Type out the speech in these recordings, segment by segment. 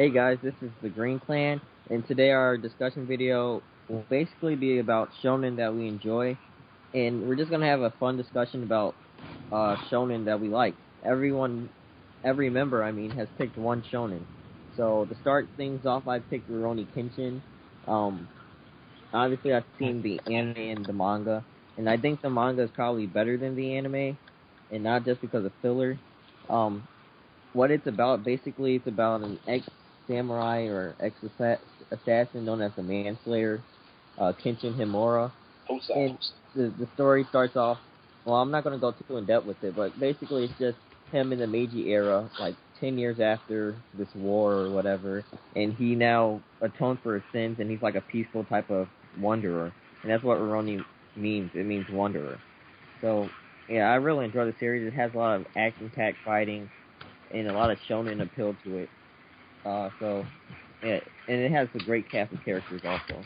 Hey guys, this is the Green Clan, and today our discussion video will basically be about shonen that we enjoy, and we're just gonna have a fun discussion about shonen that we like. Every member, has picked one shonen. So to start things off, I picked Rurouni Kenshin. Um, Obviously, I've seen the anime and the manga, and I think the manga is probably better than the anime, and not just because of filler. Um, what it's about, basically, it's about an ex-samurai or ex-assassin known as the Manslayer, Kenshin Himura. And the story starts off, well, I'm not going to go too in-depth with it, but basically it's just him in the Meiji era, like 10 years after this war or whatever, and he now atoned for his sins, and he's like a peaceful type of wanderer. And that's what Rurouni means. It means wanderer. So, yeah, I really enjoy the series. It has a lot of action-packed fighting and a lot of shonen appeal to it. Yeah, and it has a great cast of characters also.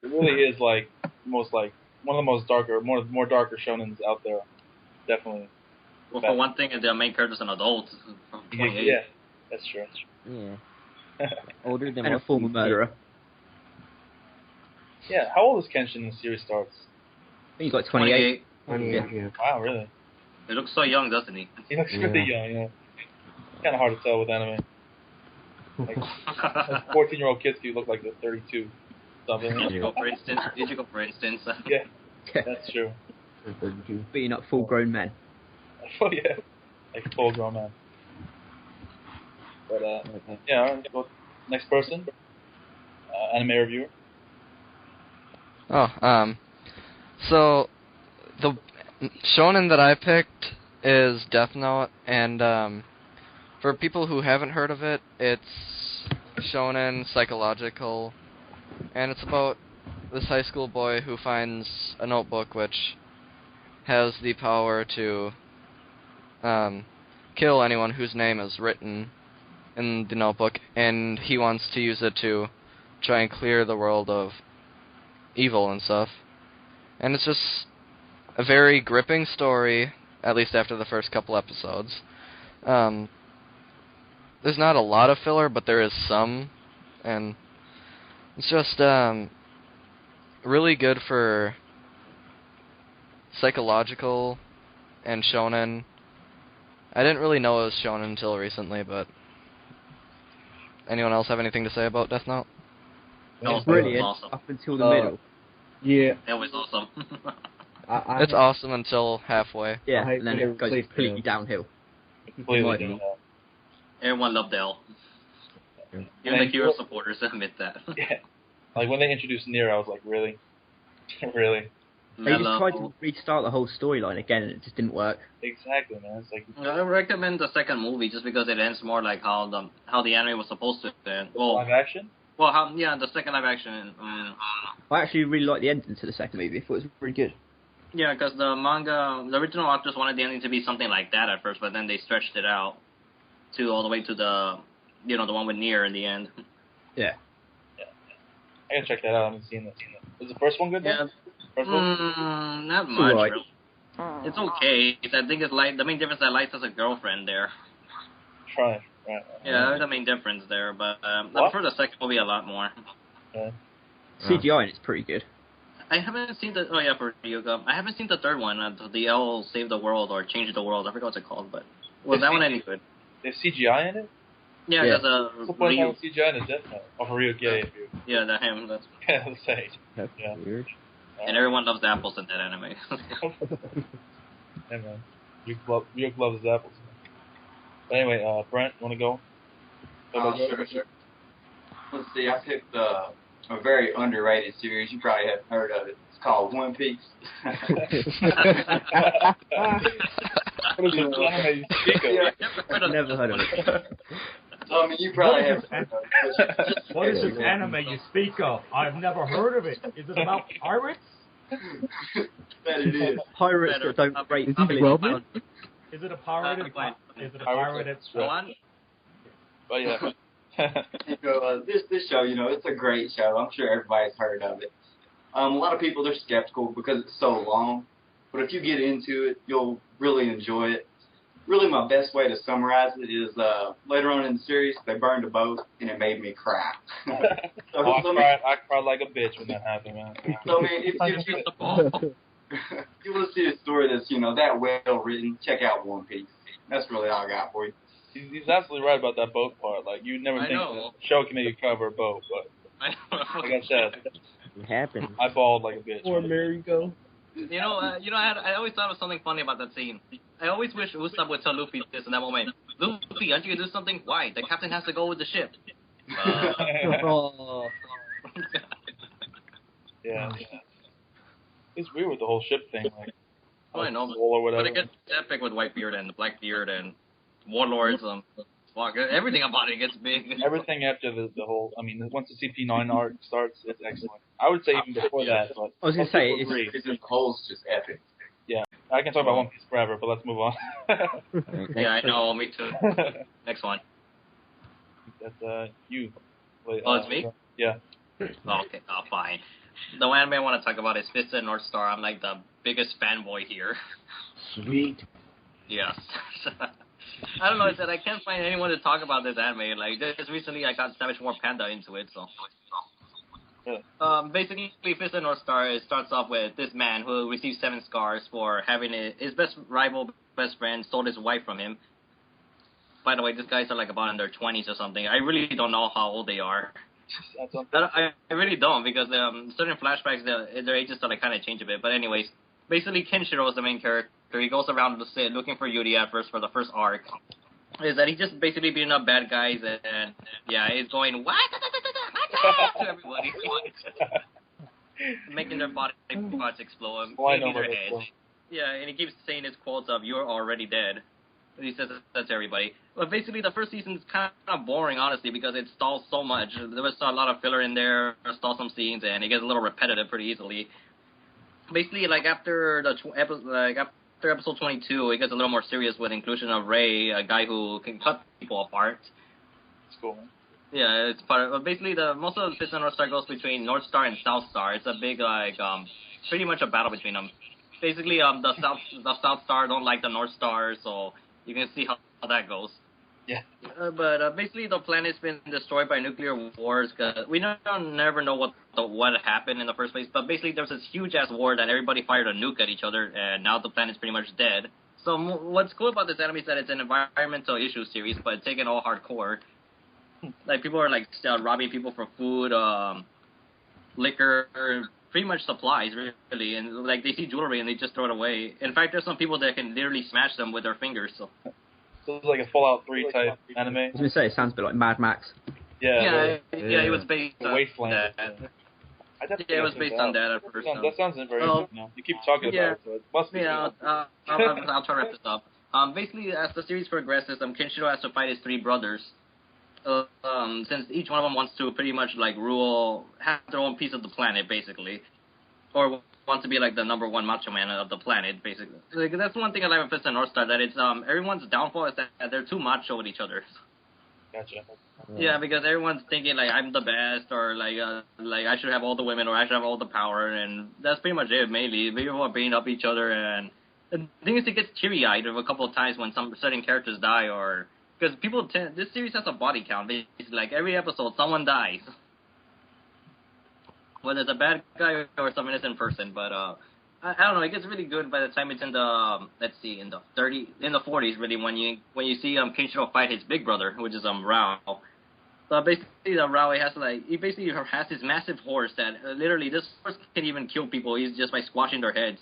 It really is like one of the most darker, more darker shonens out there. Definitely. Well, for one thing, the main character's an adult from 28. Yeah, that's true. Yeah. Older than and a former murderer. Yeah, how old is Kenshin when the series starts? I think he's like 28. 28. Yeah. Wow, really? He looks so young, doesn't he? He looks really young, yeah. Kind of hard to tell with anime. Like 14-year-old kids do look like they're 32. Something. Ichigo, for instance. Yeah, that's true. Being up full-grown men. Oh yeah, like full-grown man. But yeah, go next person. Anime reviewer. So the shonen that I picked is Death Note, and for people who haven't heard of it, it's shonen psychological, and it's about this high school boy who finds a notebook which has the power to kill anyone whose name is written in the notebook, and he wants to use it to try and clear the world of evil and stuff. And it's just a very gripping story, at least after the first couple episodes. There's not a lot of filler, but there is some, and it's just really good for psychological and shonen. I didn't really know it was shonen until recently, but anyone else have anything to say about Death Note? It's brilliant awesome. up until the middle. Yeah. That was awesome. It's awesome until halfway. Yeah, and then it goes completely downhill. Completely downhill. Everyone loved L. Even the hero supporters admit that. Yeah. Like when they introduced Nier, I was like, really? Really? They just tried to restart the whole storyline again, and it just didn't work. Exactly, man. It's like I recommend the second movie just because it ends more like how the anime was supposed to end. Well, live action? Well, the second live action. I actually really liked the ending to the second movie. I thought it was really good. Yeah, because the manga, the original authors wanted the ending to be something like that at first, but then they stretched it out to all the way to the one with Nier in the end. Yeah. I gotta check that out. I haven't seen it. Was the first one good? Yeah. First one? Not much. Right. Really. It's okay. I think it's like the main difference. I liked as a girlfriend there. Right. Yeah, that's the main difference there. But I prefer the second movie a lot more. Yeah. CGI and it's pretty good. I haven't seen the. Oh yeah, for Yuga. I haven't seen the third one. The L Save the World or Change the World. I forgot what's it called, but was that one any good? There's CGI in it? Yeah, Yeah. there's What's the point of CGI in a Death Note? Oh, for real? Yeah, that him. That's. Yeah, let's say. That's weird. And everyone loves apples in that anime. Hey man, you loves apples. But anyway, Brent, want to go? Sure. Let's see, I picked a very underrated series. You probably haven't heard of it. It's called One Piece. What is this anime you speak of? Never heard of it. So, I mean, you probably haven't heard of it. What is this anime you speak of? I've never heard of it. Is it about pirates? That it is. Pirates that don't rate Is it a pirated? Is it a pirated? One. But yeah. So, this show, it's a great show. I'm sure everybody's heard of it. A lot of people, they're skeptical because it's so long. But if you get into it, you'll really enjoy it. really my best way to summarize it is later on in the series they burned a boat and it made me cry. I cried like a bitch when that happened, man. So I mean, if you want to see a story that's that well written, check out One Piece. That's really all I got for you. He's absolutely right about that boat part. Like you never think that a show can make you cover a boat, but like I said, It happened. I bawled like a bitch. Or merry-go. I always thought of something funny about that scene. I always wish Usopp would tell Luffy this in that moment. Luffy, aren't you gonna do something? Why? The captain has to go with the ship. Yeah. It's weird with the whole ship thing, like. I know, or whatever. but it gets epic with Whitebeard and Blackbeard and Warlords. Everything about it gets big. Everything after the whole. I mean, once the CP9 arc starts, it's excellent. I would say even before that. But I was gonna say it's whole just epic. Yeah, I can talk about One Piece forever, but let's move on. Yeah, I know. Me too. Next one. That's you. Wait, Oh, it's me? Yeah. Oh, okay. Oh, fine. The anime I want to talk about is Fist of the North Star. I'm like the biggest fanboy here. Sweet. Yes. I don't know. It's that I can't find anyone to talk about this anime. Like just recently, I got Savage War Panda into it. So, basically, Fist of the North Star starts off with this man who receives 7 scars for having his best friend stole his wife from him. By the way, these guys are like about in their 20s or something. I really don't know how old they are. I really don't, because certain flashbacks, their ages are like kind of change a bit. But anyways, basically Kenshiro is the main character. He goes around looking for Yuri at first for the first arc. Is that he's just basically beating up bad guys and yeah, he's going what to everybody, making their body parts explode, making their heads. Yeah, and he keeps saying his quotes of "You're already dead." He says that to everybody. But basically, the first season's kind of boring, honestly, because it stalls so much. There was a lot of filler in there, stalled some scenes, and it gets a little repetitive pretty easily. Basically, like after episode 22, it gets a little more serious with inclusion of Ray, a guy who can cut people apart. It's cool. Yeah, it's part of, basically most of the Fist of North Star goes between North Star and South Star. It's a big pretty much a battle between them. Basically, the South Star don't like the North Star, so you can see how that goes. Yeah. But basically, the planet's been destroyed by nuclear wars. We never know what happened in the first place. But basically, there's this huge-ass war that everybody fired a nuke at each other, and now the planet's pretty much dead. So what's cool about this anime is that it's an environmental issue series, but it's taken all hardcore. Like, people are, like, robbing people for food, liquor, pretty much supplies, really. And, like, they see jewelry and they just throw it away. In fact, there's some people that can literally smash them with their fingers, so... So it's like a Fallout 3 type anime. I was going to say, it sounds a bit like Mad Max. Yeah, it was based on Wasteland. that. Yeah, it was based on that at first. That sounds very good. You keep talking about it, so it must be good. I'll try to wrap this up. Basically, as the series progresses, Kenshiro has to fight his 3 brothers. Since each one of them wants to pretty much, like, have their own piece of the planet, basically. Or wants to be like the number 1 macho man of the planet, basically. Like, that's one thing I like with Fist of North Star, that it's everyone's downfall is that they're too macho with each other. Gotcha. Yeah, because everyone's thinking like I'm the best, or like I should have all the women, or I should have all the power, and that's pretty much it. Mainly, people are beating up each other, and the thing is, it gets teary-eyed a couple of times when some certain characters die, or because this series has a body count. Basically, like every episode, someone dies. Whether it's a bad guy or some innocent person, but I don't know. It gets really good by the time it's in the in the 40s, really, when you see Kenshiro fight his big brother, which is Rao. So basically, Rao has this massive horse that literally this horse can even kill people. He's just by squashing their heads.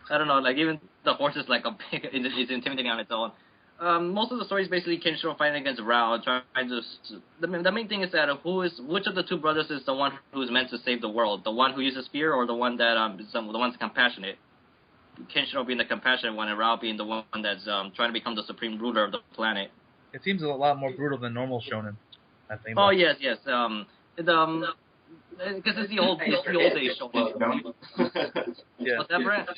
I don't know, like even the horse is like it's intimidating on its own. Most of the story is basically Kenshiro fighting against Rao, trying to. The main thing is that which of the 2 brothers is the one who's meant to save the world? The one who uses fear, or the one that the one's compassionate? Kenshiro being the compassionate one, and Rao being the one that's trying to become the supreme ruler of the planet. It seems a lot more brutal than normal shonen, I think. Oh yes. Because it's the old days shonen. Yeah. What's that, Brent?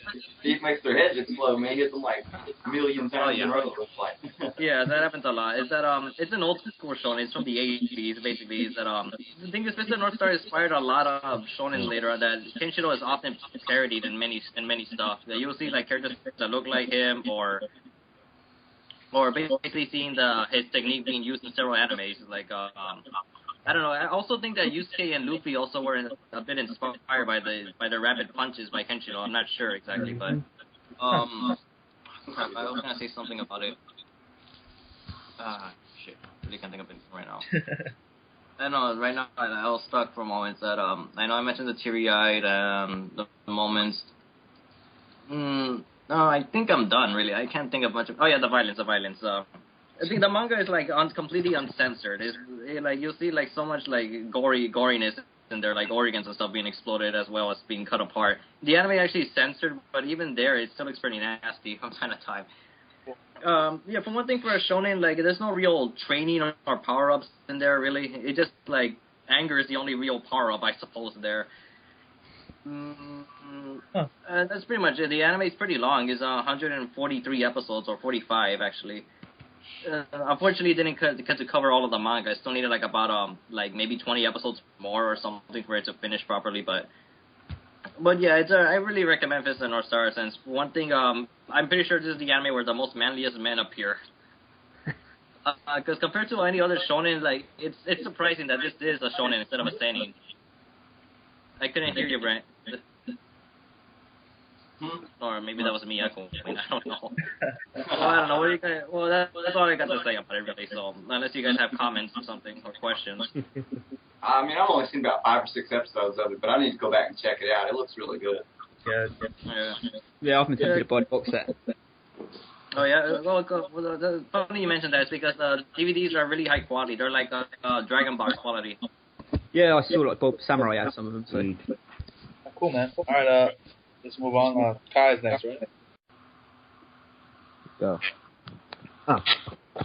He makes their heads explode, man. He hits them like a million times in a row. Yeah, that happens a lot. Is that it's an old school shonen. It's from the 80s, basically. Is that the thing is, Mr. North Star inspired a lot of shonen later. That Kenshiro is often parodied in many stuff. That you'll see like characters that look like him, or or basically seeing his technique being used in several animes. Like, I don't know. I also think that Yusuke and Luffy also were a bit inspired by the rapid punches by Kenshiro. I'm not sure exactly, but crap, I was gonna say something about it. Shit, I really can't think of it right now. I know right now I was stuck for moments that I know I mentioned the teary-eyed the moments. No, I think I'm done. Really, I can't think of much. Oh yeah, the violence. I think the manga is like completely uncensored. Like you'll see like so much like goriness in there, like organs and stuff being exploded as well as being cut apart. The anime actually is censored, but even there, it still looks pretty nasty from time to time. Yeah, for one thing, for a shonen, like there's no real training or power ups in there really. It just like anger is the only real power up, I suppose. There. That's pretty much it. The anime is pretty long. It's 143 episodes, or 45 actually. Unfortunately, it didn't get to cover all of the manga. I still needed like about like maybe 20 episodes more or something for it to finish properly. But yeah, I really recommend Fist of the North Star. Since one thing, I'm pretty sure this is the anime where the most manliest men appear. Because compared to any other shonen, like it's surprising that this is a shonen instead of a seinen. I couldn't hear you, Brent. Or maybe that was me echoing. I don't know. Well, I don't know. What do you guys, well, that's all I got to say about it, really. So, unless you guys have comments or something or questions. I mean, I've only seen about 5 or 6 episodes of it, but I need to go back and check it out. It looks really good. Yeah, I've been tempted to buy the box set. Oh yeah, well, funny you mentioned that. It's because the DVDs are really high quality. They're like Dragon Box quality. Yeah, I saw like Bob Samurai had some of them. So. Cool, man. All right, let's move on. Kai's next, right? Go.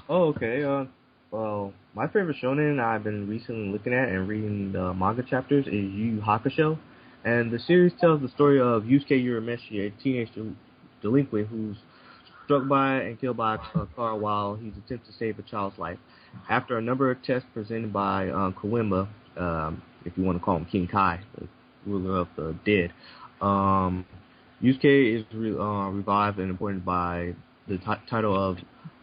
Oh, okay. Well, my favorite shonen I've been recently looking at and reading the manga chapters is Yu Yu Hakusho, and the series tells the story of Yusuke Urameshi, a teenage delinquent who's struck by and killed by a car while he's attempting to save a child's life. After a number of tests presented by Koenma, if you want to call him King Kai, the ruler of the dead, Yusuke is revived and appointed by the title of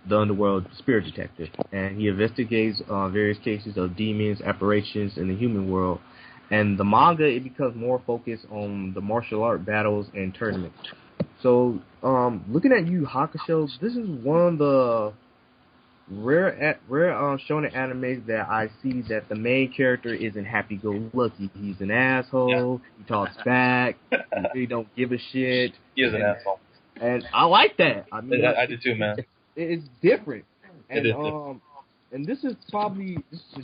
the Underworld Spirit Detective, and he investigates various cases of demons, apparitions in the human world. And the manga, it becomes more focused on the martial art battles and tournaments. So, looking at Yu Yu Hakusho, this is one of the rare shonen animes that I see that the main character isn't happy-go-lucky. He's an asshole. Yeah. He talks back. He really don't give a shit. He is an asshole. And I like that. I mean, I do too, man. It's different. And it is different. And this is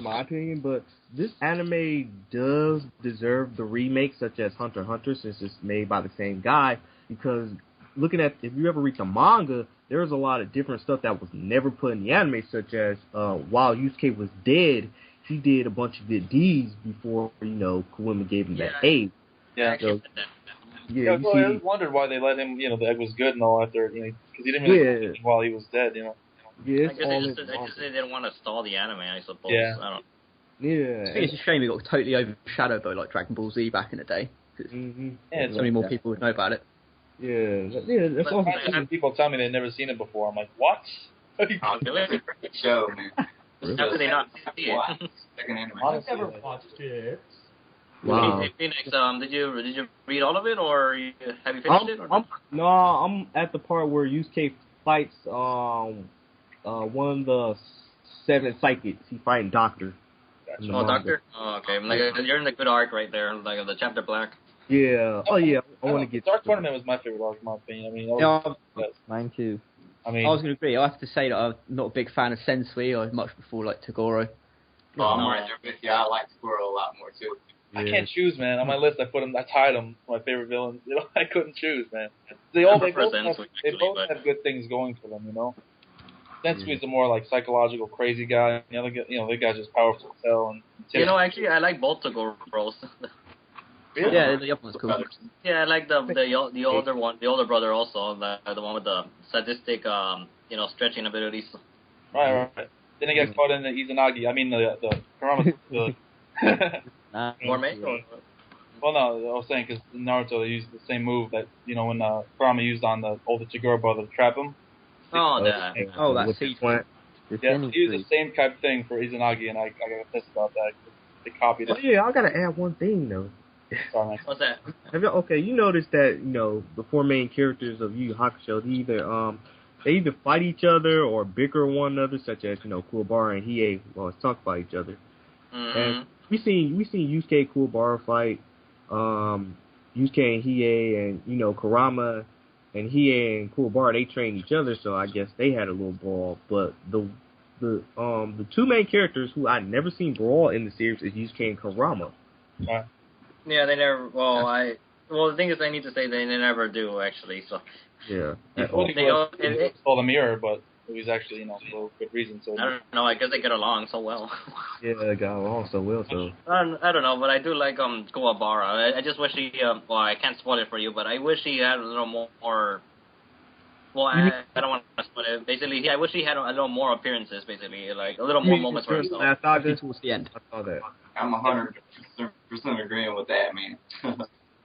my opinion, but this anime does deserve the remake, such as Hunter x Hunter, since it's made by the same guy. Because looking at, if you ever read the manga, there's a lot of different stuff that was never put in the anime, such as while Yusuke was dead, he did a bunch of good deeds before, Koenma gave him that aid. Yeah. So, I wondered why they let him, the egg was good and all after, because he didn't really do anything while he was dead, Yeah, I guess they didn't want to stall the anime, I suppose. Yeah. I don't. Yeah. I think it's a shame it got totally overshadowed by like Dragon Ball Z back in the day. Yeah, so many more people would know about it. Yeah, that's also. I've had people tell me they've never seen it before. I'm like, what? It's a great show, man. How could they not see it? I've never watched it. Wow. Phoenix, did you read all of it, or have you finished it? Or I'm at the part where Yusuke fights one of the 7 psychics. He fighting Doctor. Doctor? Oh, okay. You're in the good arc right there, like the chapter black. Yeah. Oh, yeah. I want to get. Dark Tournament was my favorite arc, in my opinion. Mine too. I was going to agree. I have to say that I'm not a big fan of Sensui. I much before like Toguro. Oh, I'm right there with you. I like Toguro a lot more too. Yeah. I can't choose, man. On my list, I tied them. My favorite villains. I couldn't choose, man. They both have good things going for them, Sensui's a more like psychological crazy guy. The guy's just powerful as hell. And actually, I like both Togoros. Really? Yeah, the other one's cool. Yeah, I like the older one, the older brother also, the one with the sadistic, stretching abilities. Right. Then he gets caught in the Izanagi. I mean the Kurama. Gourmet? Well, no, I was saying because in Naruto they used the same move that when Kurama used on the older Toguro brother to trap him. Oh, that. Oh, that's with the Siege. plant. Yeah, he used the same type of thing for Izanagi, and I got pissed about that. They copied Oh it. yeah, I gotta add one thing though. Sorry, man. What's that? Okay, you noticed that the four main characters of Yu Yu Hakusho, they either fight each other or bicker one another, such as Kuwabara and Hiei talk by each other. Mm-hmm. And we seen Yusuke Kuwabara fight, Yusuke and Hiei, and Kurama and Hiei and Kuwabara, they trained each other, so I guess they had a little brawl. But the two main characters who I never seen brawl in the series is Yusuke and Kurama. Yeah, they never. Well, the thing is, I need to say they never do actually. So. Yeah. He stole the mirror, but it was actually for good reason. So I don't know. I guess they get along so well. Yeah, they got along so well. So I don't know, but I do like Kuwabara. I just wish he. Well, I can't spoil it for you, but I wish he had a little more. Well, I don't want to spoil it. Basically, I wish he had a little more appearances. Basically, like a little more moments for himself. Towards the end. I saw that. I'm 100% agreeing with that, man.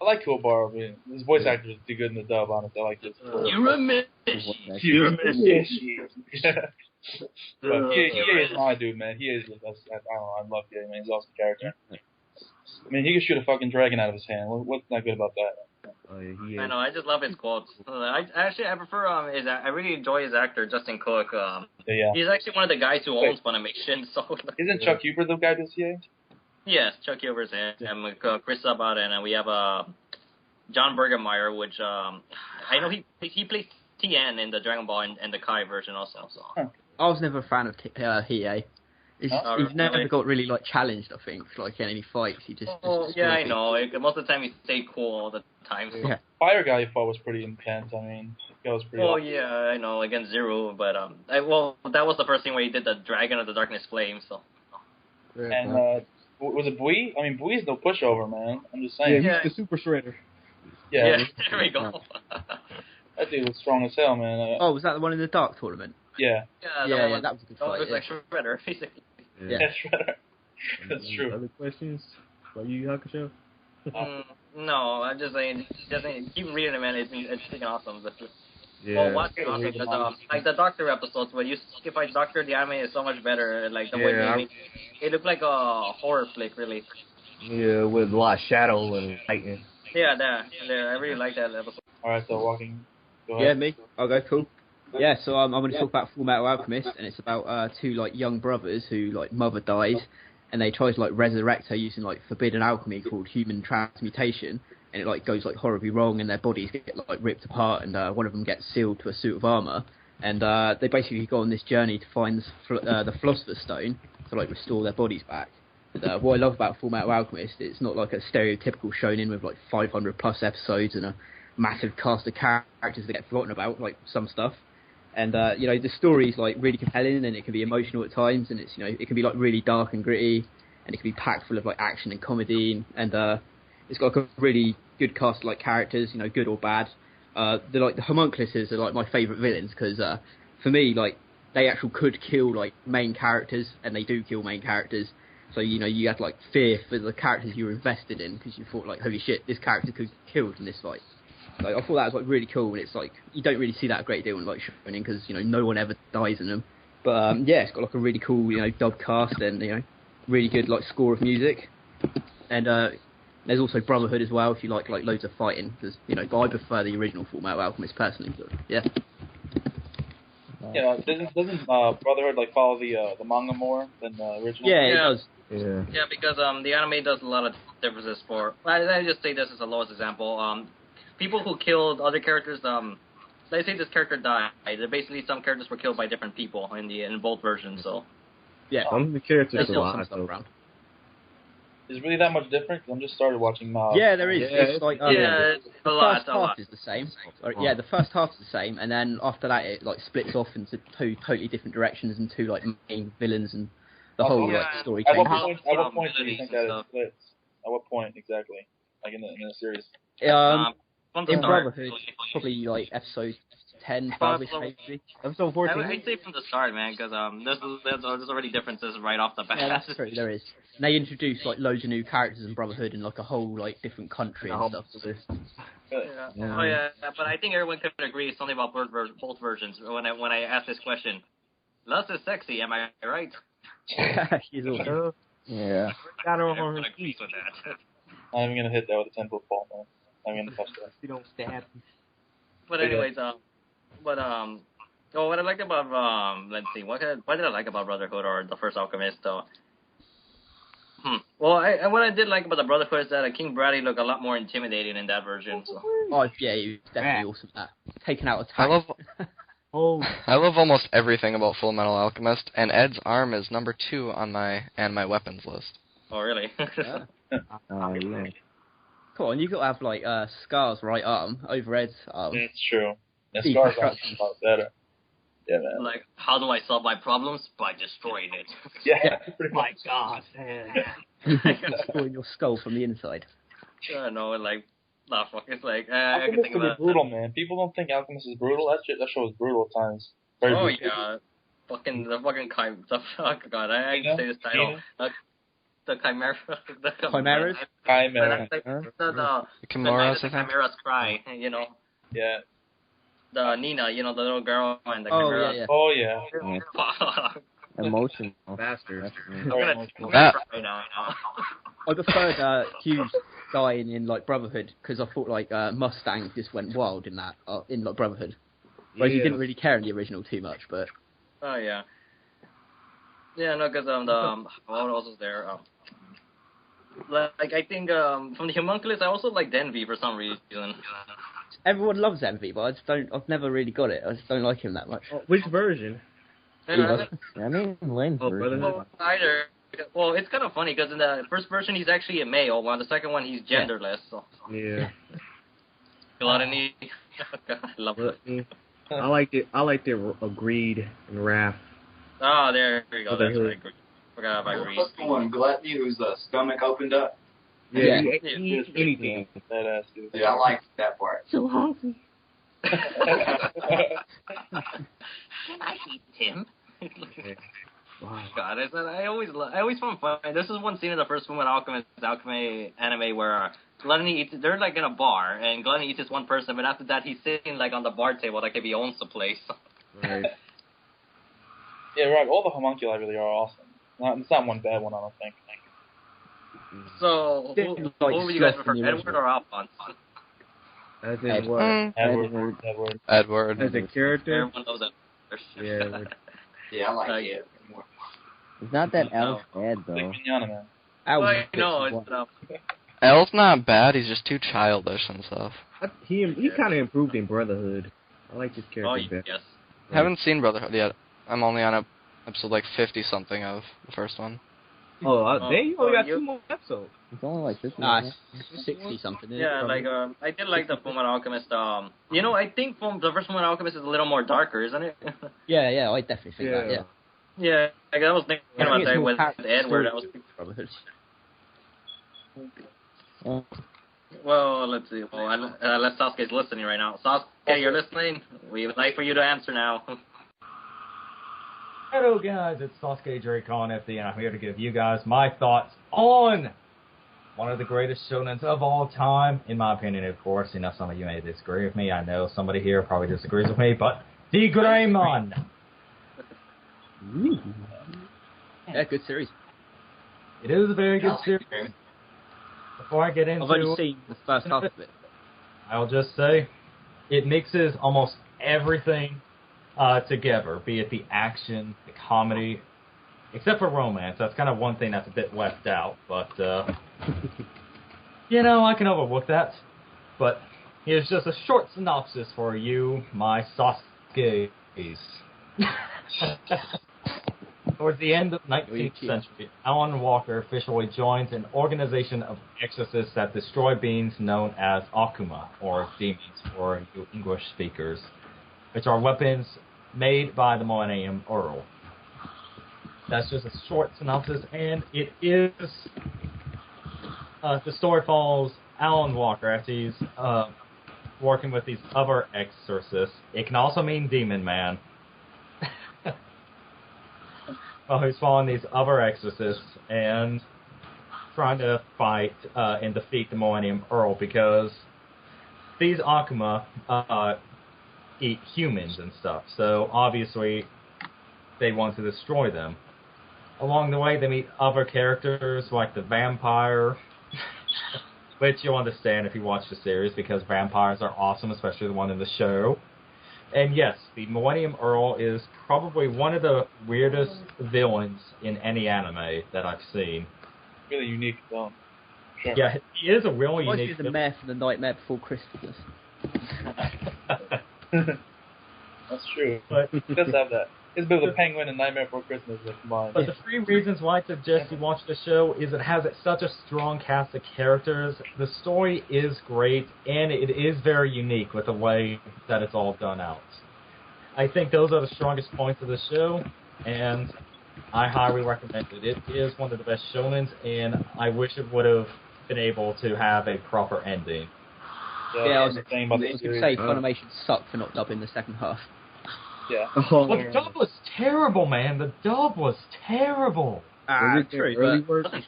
I like Kuwabara, but his voice actor is too good in the dub. Honestly, I like this. You're a miss. You're a miss. But he is my dude, man. He is. I don't know. I love Hiei, man. He's an awesome character. I mean, he can shoot a fucking dragon out of his hand. What's not good about that? Oh yeah, he is. I know. I just love his quotes. I prefer I really enjoy his actor Justin Cook. Yeah. He's actually one of the guys who owns Funimation. So. Isn't Chuck Huber the guy this year? Yes, Chuck Huber's in, and Chris Sabat, and we have John Bergemeyer, which I know he plays Tien in the Dragon Ball and the Kai version also. So. Huh. I was never a fan of Hiei. He's never got really challenged. I think in any fights he just. Yeah, I know. Most of the time he stayed cool all the time. So. Yeah. Fire guy he fought was pretty intense. I mean, that was pretty. Oh yeah, I know against Zero, but that was the first thing where he did the Dragon of the Darkness Flame. So. And was it Bui? I mean, Bui's no pushover, man. I'm just saying. Yeah, he's the super shredder. Yeah, there we go. That dude was strong as hell, man. Was that the one in the Dark tournament? Yeah. Yeah, that was a good fight. It was like Shredder, basically. Yeah. Shredder. That's true. Other questions about Yu Yu Hakusho? No, I'm just saying, keep reading it, man. It's freaking awesome. But Yeah. well, watch it awesome because like the Doctor episodes where you fight Doctor, the anime is so much better. Like the way it looked like a horror flick, really. Yeah, with a lot of shadow and lightning. Yeah, I really like that episode. All right, so walking. Go Yeah, ahead. me. I'll go. Cool. Yeah, so I'm going to talk about Full Metal Alchemist, and it's about two young brothers who mother dies, and they try to resurrect her using forbidden alchemy called human transmutation, and it goes horribly wrong, and their bodies get ripped apart, and one of them gets sealed to a suit of armor, and they basically go on this journey to find the Philosopher's Stone to restore their bodies back. And, what I love about Full Metal Alchemist, it's not like a stereotypical shonen with 500 plus episodes and a massive cast of characters that get forgotten about, some stuff. And the story's really compelling, and it can be emotional at times, and it's it can be really dark and gritty, and it can be packed full of action and comedy, and it's got a really good cast of characters, good or bad. The homunculuses are my favourite villains because for me they actually could kill main characters, and they do kill main characters. So you had fear for the characters you were invested in because you thought holy shit, this character could get killed in this fight. I thought that was really cool, and it's you don't really see that a great deal in Shounen because no one ever dies in them. But yeah, it's got a really cool dub cast and really good score of music. And there's also Brotherhood as well if you like loads of fighting because but I prefer the original Full Metal Alchemist personally. But yeah. Yeah, doesn't Brotherhood follow the manga more than the original? Yeah, it does. Yeah, because the anime does a lot of differences for. I just say this as the lowest example. People who killed other characters, let's say this character died. Basically, some characters were killed by different people in both versions. So yeah, some of the characters there's still alive, some stuff around. Is it really that much different? 'Cause I'm just started watching. Yeah, there is. Yeah, it's it's a lot. The first half is the same. Yeah, the first half is the same, and then after that, it splits off into two totally different directions and two main villains, and the whole story At changes. what point do you think that it splits? At what point exactly? In the series? In Brotherhood, probably episode 10, 12-ish maybe. Episode 14. I'd say from the start, man, because there's already differences right off the bat. Yeah, that's true. There is. And they introduced like loads of new characters in Brotherhood and like a whole like different country and stuff. So. Yeah. Oh yeah, but I think everyone could agree it's only about both versions. When I ask this question, Lust is sexy, am I right? She's awesome. Yeah. Got her on Everyone her agrees feet. with that. I'm gonna hit that with a 10-foot pole, man. I'm gonna touch that. You don't stab. But anyways, what I liked about let's see, what did I like about Brotherhood or the First Alchemist? Well, what I did like about the Brotherhood is that King Bradley looked a lot more intimidating in that version. So. Oh yeah, he was definitely awesome at that. Taking out I attacks. love almost everything about Full Metal Alchemist, and Ed's arm is number 2 on my weapons list. Oh really? Yeah. Cool, and you got to have like Scar's right arm over Ed's arm. It's true. And Scar's a lot better. Yeah, man. Like, how do I solve my problems? By destroying it. Yeah, pretty much. God, man. Destroying your skull from the inside. No, like, nah, fuck. It's like, I can Alchemist think can about be brutal, man. People don't think Alchemist is brutal. That show is brutal at times. Very Oh brutal. yeah, God, I can say this title. The Chimera. Chimeras? Chimera. The Chimeras, I think. Chimera's cry, you know. Yeah. The Nina, you know, the little girl and the Oh Chimera. yeah. Oh yeah. Emotional. Bastard. I'm gonna That- cry right now. I preferred Hughes dying in like Brotherhood because I thought like Mustang just went wild in that in like Brotherhood. Whereas you didn't really care in the original too much, but. Oh yeah. Yeah, no, because what else is there? Like I think from the Homunculus, I also like Denvi for some reason. Everyone loves Envy, but I've never really got it. I just don't like him that much. Which version? I mean, Lynn's version. Well, it's kind of funny because in the first version he's actually a male, while the second one he's genderless. So. Yeah. Gluttony. God, I love it. I liked it. Greed and Wrath. Oh, there you go. That's Brotherhood. right. Forgot about Greed. What's the one? Gluttony, whose stomach opened up? Yeah. Yeah. He eats anything. Badass, dude. Yeah, I liked that part. So hungry. Can I eat him? Wow. God, I always found fun. This is one scene in the first Fullmetal Alchemy anime where Gluttony eats. They're like in a bar, and Gluttony eats this one person, but after that he's sitting like on the bar table, like if he owns the place. Right. Yeah, right. All the homunculi really are awesome. It's not one bad one, I don't think. So, who would you guys prefer, Edward or Alphonse? As in what? Edward. As a character? Everyone knows that. Yeah. Yeah, I like it more. It's not that Al's bad, though. Like Mignana, man. Well, no, it's El's not bad, he's just too childish and stuff. He kind of improved in Brotherhood. I like his character better. yes. I haven't seen Brotherhood yet. I'm only on episode like 50-something of the first one. You only got 2 more episodes. It's only like this Nah, one. it's 60-something. Yeah, like, I did like the Fullmetal Alchemist, you know, I think the first Fullmetal Alchemist is a little more darker, isn't it? Yeah, I definitely think that, yeah. Yeah, like, I was thinking about that with Edward. Brotherhood. Well, let's see. Well, unless Sasuke's listening right now. Sasuke, you're listening? We would like for you to answer now. Hello guys, it's Sasuke Dracon FD, and I'm here to give you guys my thoughts on one of the greatest shonens of all time, in my opinion, of course. You know, some of you may disagree with me. I know somebody here probably disagrees with me, but the Greymon. Yeah, good series. It is a very good series. Before I get into I've only seen the first half of it. I'll just say, it mixes almost everything together, be it the action, the comedy, except for romance. That's kind of one thing that's a bit left out, but, you know, I can overlook that. But here's just a short synopsis for you, my Sasuke's. Towards the end of the 19th century, Alan Walker officially joins an organization of exorcists that destroy beings known as Akuma, or demons for you English speakers, which are weapons made by the Millennium Earl. That's just a short synopsis, and it is... the story follows Alan Walker after he's working with these other exorcists. It can also mean demon man. Well, he's following these other exorcists and trying to fight and defeat the Millennium Earl because these Akuma eat humans and stuff. So obviously they want to destroy them. Along the way, they meet other characters like the vampire, which you'll understand if you watch the series because vampires are awesome, especially the one in the show. And yes, the Millennium Earl is probably one of the weirdest villains in any anime that I've seen. Really unique villain. Sure. Yeah, he is a really Why unique is the mayor from the Nightmare Before Christmas? That's true. But he does have that. It's a bit of a penguin and Nightmare Before Christmas combined. But the 3 reasons why I suggest you watch the show is it has such a strong cast of characters, the story is great, and it is very unique with the way that it's all done out. I think those are the strongest points of the show, and I highly recommend it. It is one of the best shonens, and I wish it would have been able to have a proper ending. Yeah, I was going to say Funimation sucked for not dubbing the second half. Yeah. Well, the dub was terrible, man. The dub was terrible. True, but at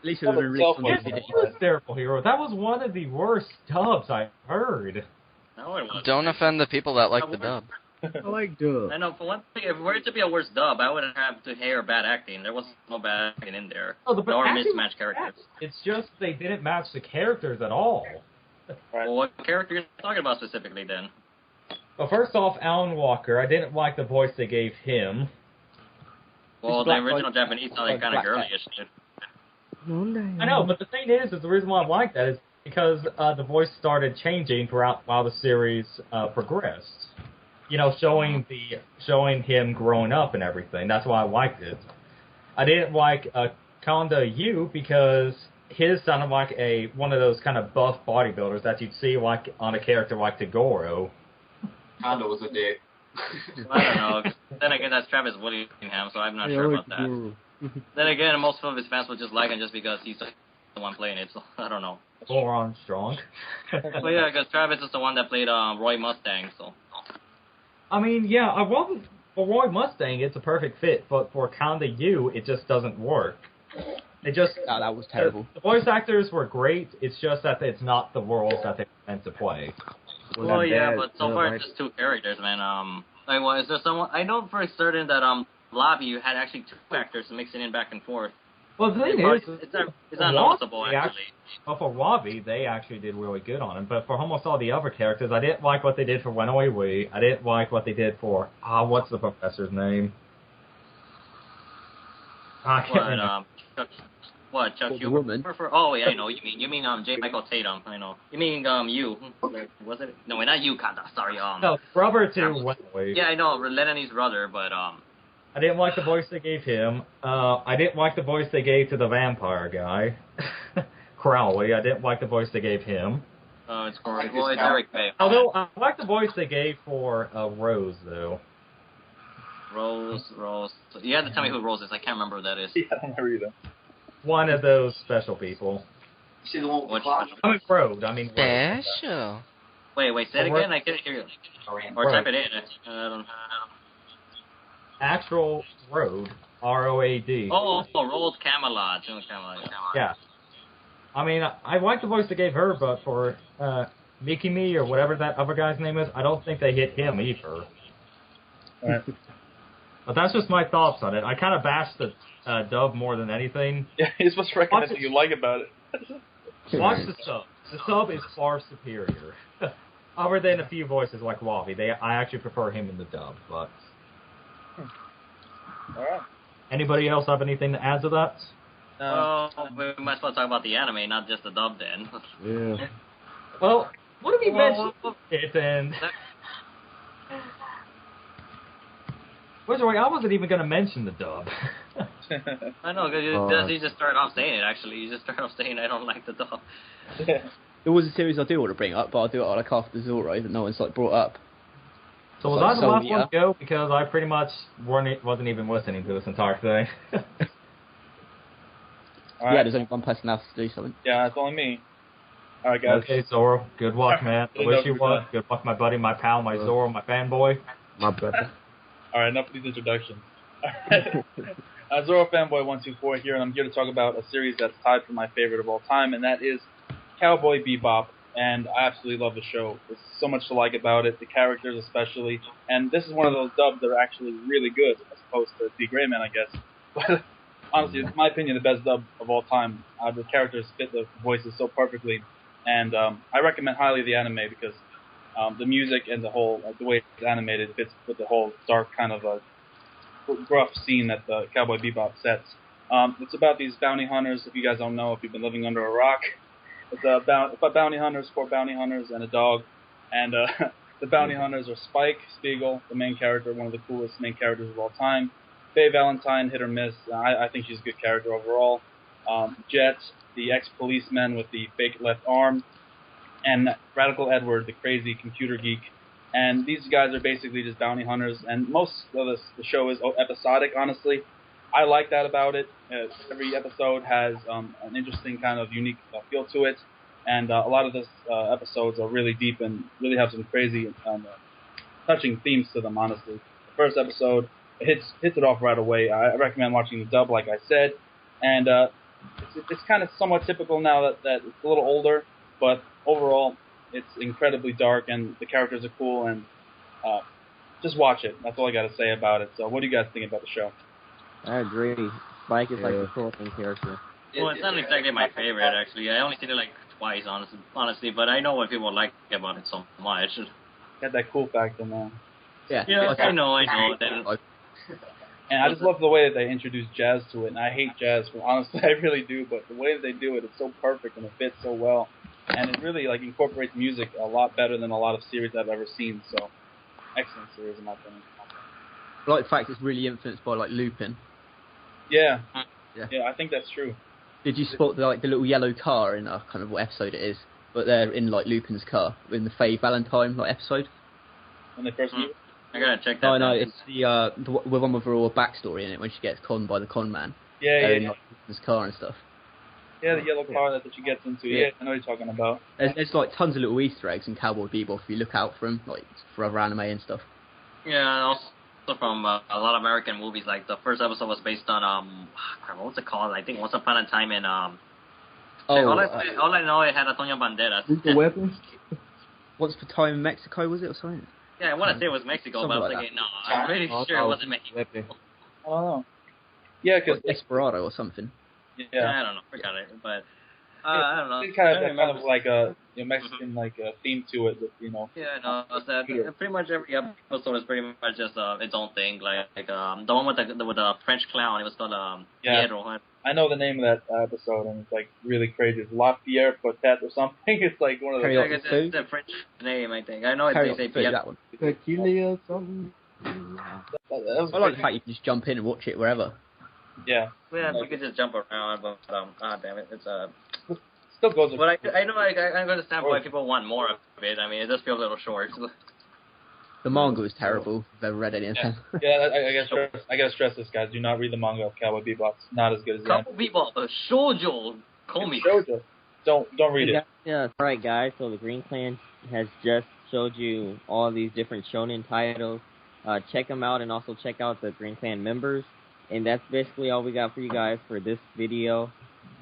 least it would have been released on DVD. It was terrible, Hero. That was one of the worst dubs I've heard. No, it wasn't. Don't offend the people that like the dub. I like dub. I know, for one thing, if it were to be a worse dub, I wouldn't have to hear bad acting. There was no bad acting in there. Oh, the Or acting mismatched characters. It's just they didn't match the characters at all. Well, what character are you talking about specifically, then? Well, first off, Alan Walker. I didn't like the voice they gave him. Well, the original Japanese sounded kind of girly-ish, dude. I know, but the thing is the reason why I like that is because the voice started changing throughout while the series progressed. You know, showing him growing up and everything. That's why I liked it. I didn't like Kanda Yu because his sounded like one of those kind of buff bodybuilders that you'd see like on a character like Tagoro. Kanda was a dick. I don't know. Then again, that's Travis Willingham, so I'm not sure about that. Then again, most of his fans would just like him just because he's the one playing it, so I don't know. Or Armstrong. Well, yeah, because Travis is the one that played Roy Mustang, so. I mean, yeah, I wasn't... For Roy Mustang, it's a perfect fit, but for Kanda Yu, it just doesn't work. It just... No, that was terrible. The voice actors were great, it's just that it's not the roles that they're meant to play. Well, yeah, but so far it's just 2 characters, man. Like, well, is there someone... I know for certain that, Lobby had actually 2 actors mixing in back and forth. Well, the thing is... It's not noticeable, actually. Well, for Wabi, they actually did really good on it, but for almost all the other characters, I didn't like what they did for Runaway Wii. I didn't like what they did for... what's the professor's name? I can't remember. Chuck the woman. Oh, yeah, I know what you mean. You mean J. Michael Tatum. I know. You mean you? Was it? No, not you, Kanda. Sorry. No, brother to Runaway. Yeah, I know. Lenony's brother, but I didn't like the voice they gave him. I didn't like the voice they gave to the vampire guy, Crowley. I didn't like the voice they gave him. It's Corey. Well, it's Eric Bay. Although I like the voice they gave for Rose, though. Rose. You had to tell me who Rose is. I can't remember who that is. Yeah, I don't remember either. One of those special people. See the one with the I mean, Road. Special. Wait, say it again. I couldn't hear you. Or type it in. I don't know. Actual Road. R-O-A-D. Oh, Rose Camelot. Yeah. I mean, I like the voice they gave her, but for Mikimi or whatever that other guy's name is, I don't think they hit him either. Right. But that's just my thoughts on it. I kind of bashed the dub more than anything. Yeah, you're supposed to recognize what you like about it. Watch the sub. The sub is far superior. Other than a few voices like Wavi. I actually prefer him in the dub, but... Alright. Anybody else have anything to add to that? We might as well talk about the anime, not just the dub then. Yeah. Well, what if we mentioned it and... By the way, I wasn't even going to mention the dub. I know, because you just started off saying it, actually. You just started off saying I don't like the dub. There was a series I do want to bring up, but I'll do it like after Zoro that no one's like brought up. So was I the last one to go? Because I pretty much wasn't even listening to this entire thing. Yeah, there's only one person else to do something. Yeah, it's only me. All right, guys. Okay, Zoro. Good luck, man. I wish you luck. Good luck, my buddy, my pal, my Zoro, my fanboy. My brother. All right, enough of these introductions. Zoro Fanboy 124 here, and I'm here to talk about a series that's tied for my favorite of all time, and that is Cowboy Bebop. And I absolutely love the show. There's so much to like about it, the characters especially. And this is one of those dubs that are actually really good, as opposed to the Greymon, I guess. But honestly, in my opinion, the best dub of all time. The characters fit the voices so perfectly. And I recommend highly the anime because the music and the whole, the way it's animated fits with the whole dark kind of gruff scene that the Cowboy Bebop sets. It's about these bounty hunters. If you guys don't know, if you've been living under a rock, it's about bounty hunters, 4 bounty hunters, and a dog. And the bounty hunters are Spike Spiegel, the main character, one of the coolest main characters of all time. Faye Valentine, hit or miss. I think she's a good character overall. Jet, the ex-policeman with the fake left arm. And Radical Edward, the crazy computer geek. And these guys are basically just bounty hunters. And most of the show is episodic, honestly. I like that about it. Every episode has an interesting kind of unique feel to it. And a lot of the episodes are really deep and really have some crazy touching themes to them, honestly. The first episode hits it off right away. I recommend watching the dub, like I said. And it's kind of somewhat typical now that it's a little older. But overall, it's incredibly dark, and the characters are cool, and just watch it. That's all I got to say about it. So what do you guys think about the show? I agree. Spike is like the coolest character. Well, it's not exactly my favorite, actually. I only seen it like twice, honestly, but I know what people like about it so much. Got that cool factor, man. Yeah, I know. Then. And I just love the way that they introduce jazz to it, and I hate jazz, honestly, I really do, but the way that they do it, it's so perfect, and it fits so well. And it really incorporates music a lot better than a lot of series I've ever seen. So, excellent series in my opinion. I like the fact it's really influenced by Lupin. Yeah, I think that's true. Did you spot the little yellow car in kind of what episode it is? But they're in Lupin's car in the Faye Valentine episode. When they first meet. I gotta check that. No, it's the one with her all backstory in it when she gets conned by the con man. Yeah. In Lupin's car and stuff. Yeah, the yellow car that she gets into. Yeah, I know what you're talking about. There's tons of little Easter eggs in Cowboy Bebop if you look out for them, for other anime and stuff. Yeah, and also from a lot of American movies. Like the first episode was based on what's it called? I think Once Upon a Time in all I know it had Antonio Banderas. The weapons. Once Upon a Time in Mexico, was it or something? Yeah, I want to say it was Mexico, something but I was thinking, no, I'm pretty sure it wasn't Mexico. I don't know. Yeah, because Desperado or something. Yeah, I don't know. Forgot it, but I don't know. It's kind of like a Mexican theme to it, Yeah, no, pretty much every episode is pretty much just its own thing. Like the one with the French clown, it was called Piero. I know the name of that episode, and it's really crazy. It's La Pierre Potet or something. It's one of those. It's the French name, I think. I know they say Pierre. That one. Tequila something. I like the fact you can just jump in and watch it wherever. Yeah. Yeah, you could just jump around, but damn it, it's still goes. But I know I understand why people want more of it. I mean, it does feel a little short. The manga is terrible. If you've ever read any of them. Yeah, I gotta stress this, guys. Do not read the manga of Cowboy Bebop. It's not as good as Cowboy Bebop, the shoujo comic. Shoujo. Don't read it. Yeah, all right, guys. So the Green Clan has just showed you all these different shonen titles. Check them out, and also check out the Green Clan members. And that's basically all we got for you guys for this video.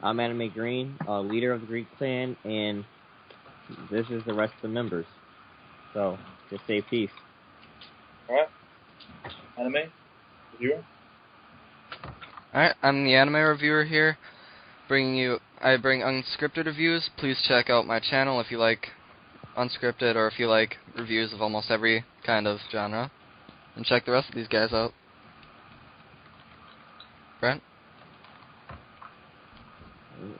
I'm Anime Green, leader of the Green Clan, and this is the rest of the members. So, just say peace. Alright. Anime? Reviewer? Alright, I'm the anime reviewer here. I bring unscripted reviews. Please check out my channel if you like unscripted or if you like reviews of almost every kind of genre. And check the rest of these guys out. Brent?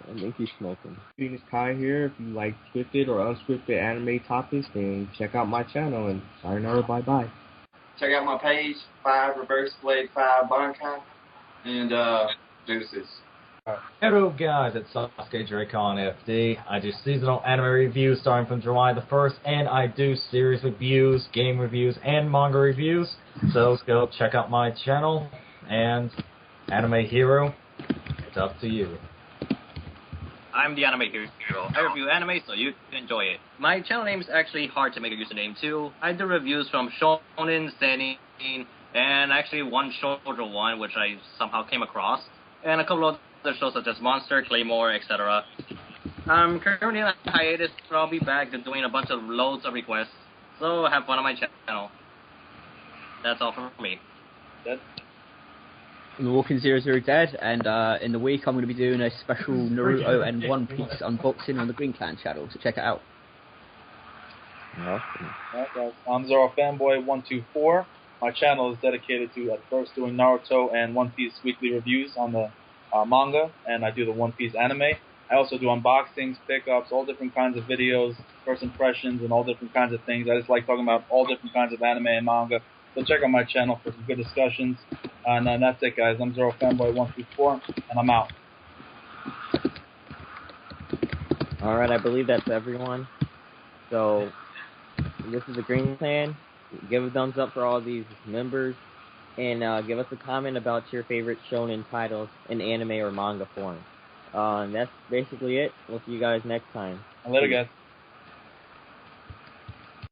I think he's smoking. Phoenix Kai here. If you like scripted or unscripted anime topics, then check out my channel, and sayonara, bye-bye. Check out my page, 5 Reverse Blade 5 Bankai, and deuces. Hello guys, it's Sasuke Dracon FD. I do seasonal anime reviews starting from July the 1st, and I do series reviews, game reviews, and manga reviews. So go check out my channel, and Anime Hero, it's up to you. I'm the anime hero. I review anime, so you can enjoy it. My channel name is actually hard to make a username too. I do reviews from Shounen, Seinen, and actually one shoujo one, which I somehow came across, and a couple of other shows such as Monster, Claymore, etc. I'm currently on a hiatus, but I'll be back to doing a bunch of loads of requests, so have fun on my channel. That's all from me. That's I'm Walking 00 Dead, and in the week I'm going to be doing a special Naruto and One Piece unboxing on the Green Clan channel, so check it out. Awesome. Alright, guys. I'm Zoro Fanboy 124. My channel is dedicated to at first doing Naruto and One Piece weekly reviews on the manga, and I do the One Piece anime. I also do unboxings, pickups, all different kinds of videos, first impressions, and all different kinds of things. I just like talking about all different kinds of anime and manga. So check out my channel for some good discussions. And that's it, guys. I'm Zoro Fanboy 124, and I'm out. All right, I believe that's everyone. So this is the Green Clan. Give a thumbs up for all these members, and give us a comment about your favorite shonen titles in anime or manga form. And that's basically it. We'll see you guys next time. Later, guys.